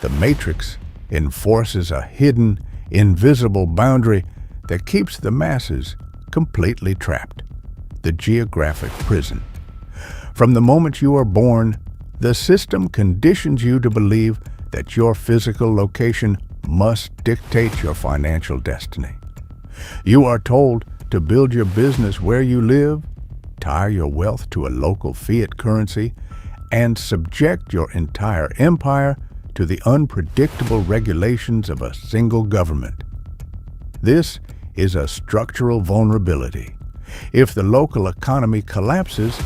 The matrix enforces a hidden, invisible boundary that keeps the masses completely trapped. The geographic prison. From the moment you are born, the system conditions you to believe that your physical location must dictate your financial destiny. You are told to build your business where you live, tie your wealth to a local fiat currency, and subject your entire empire to the unpredictable regulations of a single government. This is a structural vulnerability. If the local economy collapses,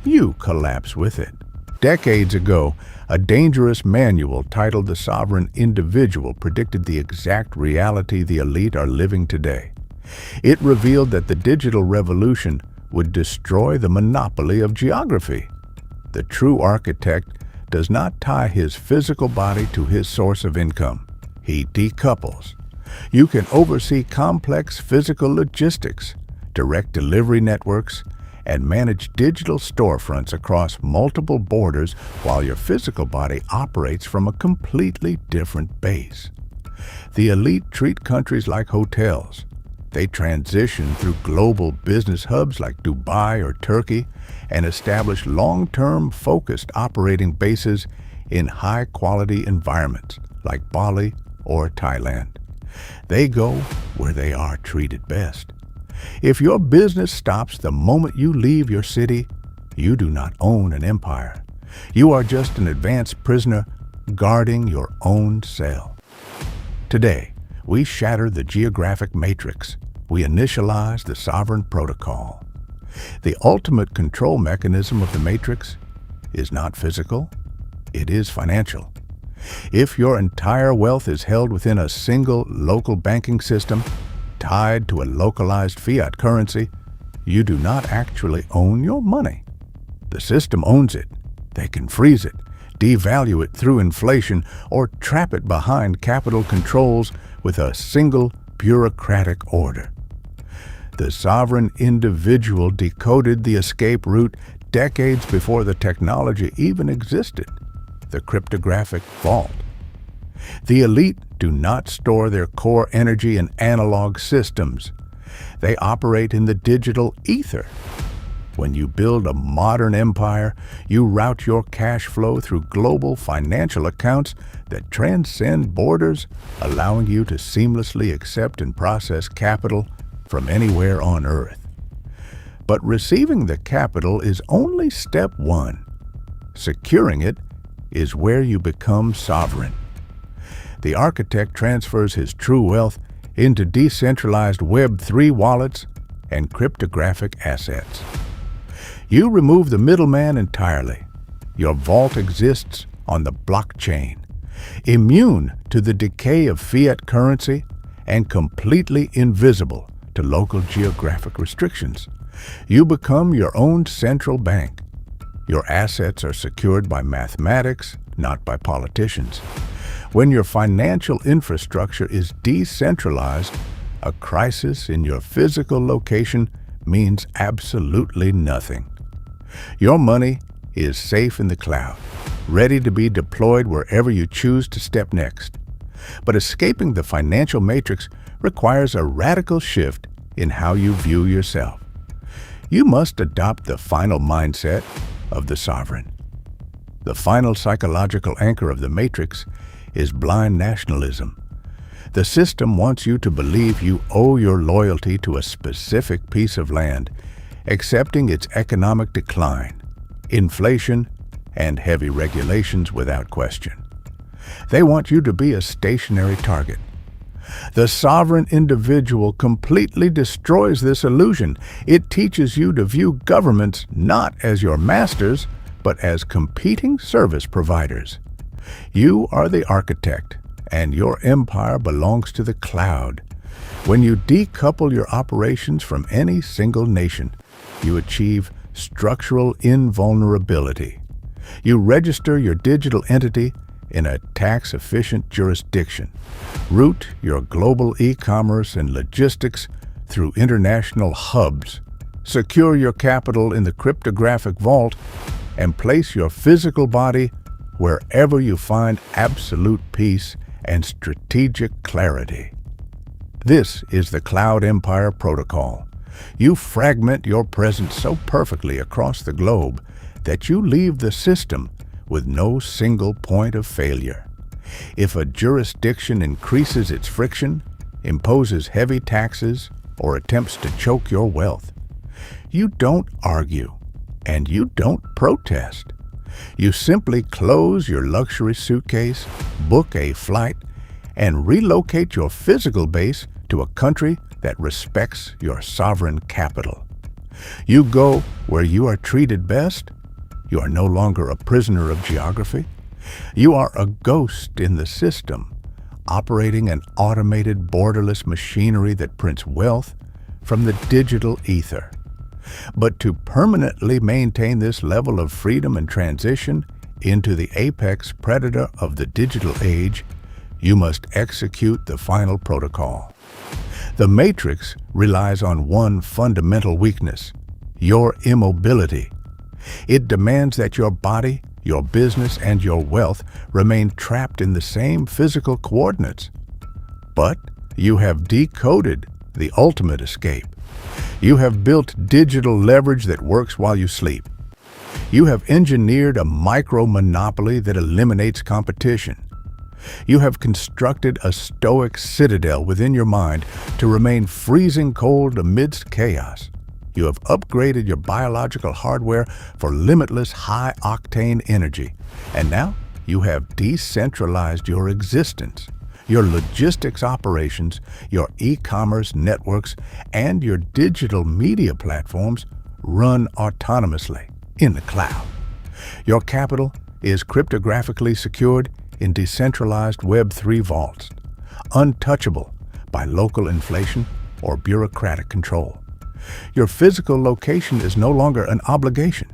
you collapse with it. Decades ago, a dangerous manual titled The Sovereign Individual predicted the exact reality the elite are living today. It revealed that the digital revolution would destroy the monopoly of geography. The true architect does not tie his physical body to his source of income. He decouples. You can oversee complex physical logistics, direct delivery networks, and manage digital storefronts across multiple borders while your physical body operates from a completely different base. The elite treat countries like hotels. They transition through global business hubs like Dubai or Turkey and establish long-term focused operating bases in high-quality environments like Bali or Thailand. They go where they are treated best. If your business stops the moment you leave your city, you do not own an empire. You are just an advanced prisoner guarding your own cell. Today, we shatter the geographic matrix. We initialize the sovereign protocol. The ultimate control mechanism of the matrix is not physical, it is financial. If your entire wealth is held within a single local banking system, tied to a localized fiat currency, you do not actually own your money. The system owns it. They can freeze it, devalue it through inflation, or trap it behind capital controls with a single bureaucratic order. The sovereign individual decoded the escape route decades before the technology even existed, the cryptographic vault. The elite do not store their core energy in analog systems. They operate in the digital ether. When you build a modern empire, you route your cash flow through global financial accounts that transcend borders, allowing you to seamlessly accept and process capital from anywhere on Earth. But receiving the capital is only step one. Securing it is where you become sovereign. The architect transfers his true wealth into decentralized Web3 wallets and cryptographic assets. You remove the middleman entirely. Your vault exists on the blockchain, immune to the decay of fiat currency and completely invisible to local geographic restrictions. You become your own central bank. Your assets are secured by mathematics, not by politicians. When your financial infrastructure is decentralized, a crisis in your physical location means absolutely nothing. Your money is safe in the cloud, ready to be deployed wherever you choose to step next. But escaping the financial matrix requires a radical shift in how you view yourself. You must adopt the final mindset of the sovereign. The final psychological anchor of the matrix is blind nationalism. The system wants you to believe you owe your loyalty to a specific piece of land, accepting its economic decline, inflation, and heavy regulations without question. They want you to be a stationary target. The sovereign individual completely destroys this illusion. It teaches you to view governments not as your masters, but as competing service providers. You are the architect, and your empire belongs to the cloud. When you decouple your operations from any single nation, you achieve structural invulnerability. You register your digital entity in a tax-efficient jurisdiction, route your global e-commerce and logistics through international hubs, secure your capital in the cryptographic vault, and place your physical body wherever you find absolute peace and strategic clarity. This is the Cloud Empire Protocol. You fragment your presence so perfectly across the globe that you leave the system with no single point of failure. If a jurisdiction increases its friction, imposes heavy taxes, or attempts to choke your wealth, you don't argue and you don't protest. You simply close your luxury suitcase, book a flight, and relocate your physical base to a country that respects your sovereign capital. You go where you are treated best. You are no longer a prisoner of geography. You are a ghost in the system, operating an automated, borderless machinery that prints wealth from the digital ether. But to permanently maintain this level of freedom and transition into the apex predator of the digital age, you must execute the final protocol. The Matrix relies on one fundamental weakness: your immobility. It demands that your body, your business, and your wealth remain trapped in the same physical coordinates. But you have decoded the ultimate escape. You have built digital leverage that works while you sleep. You have engineered a micro-monopoly that eliminates competition. You have constructed a stoic citadel within your mind to remain freezing cold amidst chaos. You have upgraded your biological hardware for limitless high-octane energy. And now you have decentralized your existence. Your logistics operations, your e-commerce networks, and your digital media platforms run autonomously in the cloud. Your capital is cryptographically secured in decentralized Web3 vaults, untouchable by local inflation or bureaucratic control. Your physical location is no longer an obligation.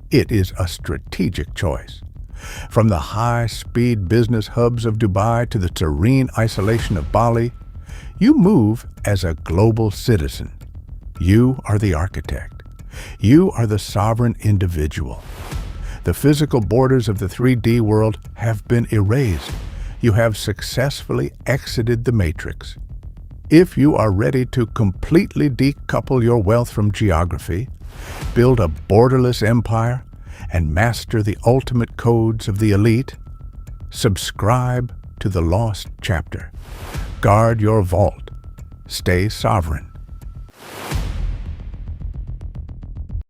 It is a strategic choice. From the high-speed business hubs of Dubai to the serene isolation of Bali, you move as a global citizen. You are the architect. You are the sovereign individual. The physical borders of the 3D world have been erased. You have successfully exited the Matrix. If you are ready to completely decouple your wealth from geography, build a borderless empire, and master the ultimate codes of the elite, subscribe to the Lost Chapter. Guard your vault. Stay sovereign.